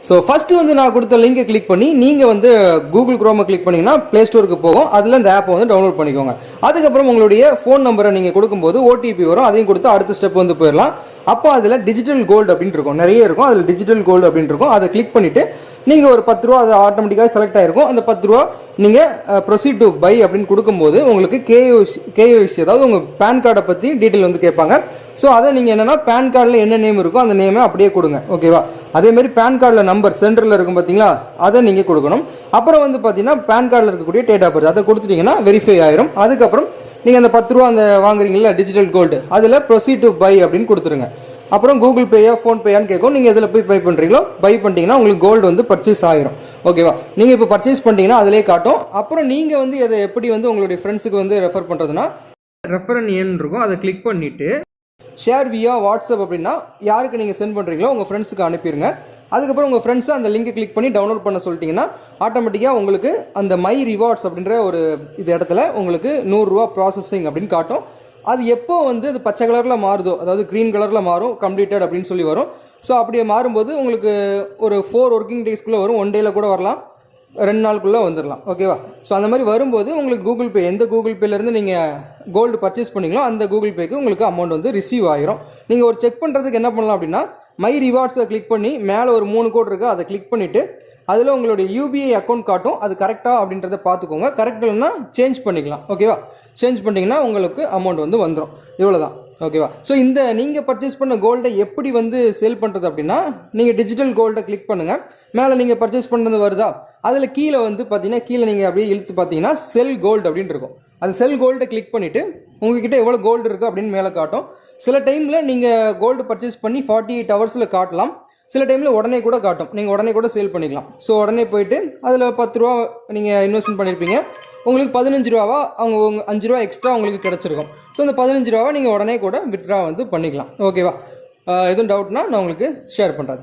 So first வந்து நான் கொடுத்த லிங்கை கிளிக் பண்ணி நீங்கள் வந்து கூகுள் குரோமை கிளிக் பண்ணிங்கன்னா ப்ளே ஸ்டோருக்கு போகும். அதில் இந்த ஆப்பை வந்து டவுன்லோட் பண்ணிக்கோங்க. அதுக்கப்புறம் உங்களுடைய ஃபோன் நம்பரை நீங்கள் கொடுக்கும்போது ஓடிபி வரும். அதையும் கொடுத்து அடுத்த ஸ்டெப் வந்து போயிடலாம். அப்போ அதில் டிஜிட்டல் கோல்டு அப்படின்ட்டு இருக்கும், நிறைய இருக்கும். அதில் டிஜிட்டல் கோல்டு அப்படின்ட்டு இருக்கும். அதை கிளிக் பண்ணிவிட்டு நீங்கள் ஒரு 10 ரூபா அது ஆட்டோமேட்டிக்காக செலக்ட் ஆகிருக்கும். அந்த 10 ரூபா நீங்கள் ப்ரொசீட் டு பை அப்படின்னு கொடுக்கும்போது உங்களுக்கு கேஒய்சி அதாவது உங்கள் பேன் கார்டை பற்றி டீட்டெயில் வந்து கேட்பாங்க. ஸோ அதை நீங்கள் என்னென்னா பேன் கார்டில் என்ன நேம் இருக்கோ அந்த நேமை அப்படியே கொடுங்க. ஓகேவா? அதேமாதிரி பேன் கார்டில் நம்பர் சென்டரில் இருக்கும் பார்த்தீங்களா, அதை நீங்கள் கொடுக்கணும். அப்புறம் வந்து பார்த்தீங்கன்னா பேன் கார்டில் இருக்கக்கூடிய டேட் ஆஃப் பர்த் அதை கொடுத்துட்டிங்கன்னா வெரிஃபை ஆயிரும். அதுக்கப்புறம் நீங்கள் அந்த 10 ரூபா அந்த வாங்குறீங்களா டிஜிட்டல் கோல்டு, அதில் ப்ரொசீட் டு பை அப்படின்னு கொடுத்துருங்க. அப்புறம் கூகுள் பேயா ஃபோன்பேயான்னு கேட்கும். நீங்கள் எதில் போய் பை பண்ணுறீங்களோ பை பண்ணிட்டீங்கன்னா உங்களுக்கு கோல்டு வந்து பர்ச்சேஸ் ஆகிரும். ஓகேவா? நீங்கள் இப்போ பர்ச்சேஸ் பண்ணிட்டீங்கன்னா அதிலே காட்டும். அப்புறம் நீங்கள் வந்து அதை எப்படி வந்து உங்களுடைய ஃப்ரெண்ட்ஸுக்கு வந்து ரெஃபர் பண்ணுறதுன்னா ரெஃபரன் எண் இருக்கும், அதை கிளிக் பண்ணிவிட்டு ஷேர் வியா வாட்ஸ்அப் அப்படின்னா யாருக்கு நீங்கள் சென்ட் பண்ணுறீங்களோ உங்கள் ஃப்ரெண்ட்ஸுக்கு அனுப்பிடுங்க. அதுக்கப்புறம் உங்கள் ஃப்ரெண்ட்ஸை அந்த லிங்கை கிளிக் பண்ணி டவுன்லோட் பண்ண சொல்லிட்டிங்கன்னா ஆட்டோமேட்டிக்காக உங்களுக்கு அந்த மை ரிவார்ட்ஸ் அப்படின்ற ஒரு இது இடத்துல உங்களுக்கு 100 ரூபா ப்ராசஸிங் அப்படின்னு காட்டும். அது எப்போ வந்து அது பச்சை கலரில் மாறுதோ, அதாவது க்ரீன் கலரில் மாறும், கம்ப்ளீட்டட் அப்படின்னு சொல்லி வரும். ஸோ அப்படியே மாறும்போது உங்களுக்கு ஒரு 4 ஒர்க்கிங் டேஸ்க்குள்ளே வரும். 1 டேயில் கூட வரலாம், 2 நாளுக்குள்ளே வந்துடலாம். ஓகேவா? ஸோ அந்த மாதிரி வரும்போது உங்களுக்கு கூகுள் பே, எந்த கூகுள் பேலேருந்து நீங்கள் கோல்டு பர்ச்சேஸ் பண்ணிங்களோ அந்த கூகுள் பேக்கு உங்களுக்கு அமௌண்ட் வந்து ரிசீவ் ஆகிரும். நீங்கள் ஒரு செக் பண்ணுறதுக்கு என்ன பண்ணலாம் அப்படின்னா மை ரிவார்ட்ஸை கிளிக் பண்ணி மேலே ஒரு 3 கோட் இருக்குது, அதை கிளிக் பண்ணிவிட்டு அதில் உங்களுடைய யூபிஐ அக்கௌண்ட் காட்டும். அது கரெக்டாக அப்படின்றத பார்த்துக்கோங்க. கரெக்ட் இல்லைன்னா சேஞ்ச் பண்ணிக்கலாம். ஓகேவா? சேஞ்ச் பண்ணிங்கன்னா உங்களுக்கு அமௌண்ட் வந்து வந்துடும். இவ்வளோ தான். ஓகேவா? ஸோ இந்த நீங்கள் பர்ச்சேஸ் பண்ண கோல்டை எப்படி வந்து சேல் பண்ணுறது அப்படின்னா நீங்கள் டிஜிட்டல் கோல்டை கிளிக் பண்ணுங்கள். மேலே நீங்கள் பர்ச்சேஸ் பண்ணுறது வருதா, அதில் கீழே வந்து பார்த்தீங்கன்னா கீழே நீங்கள் அப்படியே இழுத்து பார்த்தீங்கன்னா செல் கோல்டு அப்படின்னு இருக்கும். அந்த செல் கோல்டை கிளிக் பண்ணிவிட்டு உங்ககிட்ட எவ்வளோ கோல்டு இருக்குது அப்படின்னு மேலே காட்டும். சில டைமில் நீங்கள் கோல்டு பர்ச்சேஸ் பண்ணி 48 ஹவர்ஸில் காட்டலாம். சில டைமில் உடனே கூட காட்டும், நீங்கள் உடனே கூட சேல் பண்ணிக்கலாம். ஸோ உடனே போயிட்டு அதில் 10 ரூபா நீங்கள் இன்வெஸ்ட்மெண்ட் பண்ணியிருப்பீங்க, உங்களுக்கு 15 ரூபாவா அவங்க 5 ரூபா எக்ஸ்ட்ரா உங்களுக்கு கிடச்சிருக்கும். ஸோ அந்த 15 ரூபாவை நீங்கள் உடனே கூட வித்ட்ரா வந்து பண்ணிக்கலாம். ஓகேவா? எதுவும் டவுட்னா நான் உங்களுக்கு ஷேர் பண்ணுறேன்.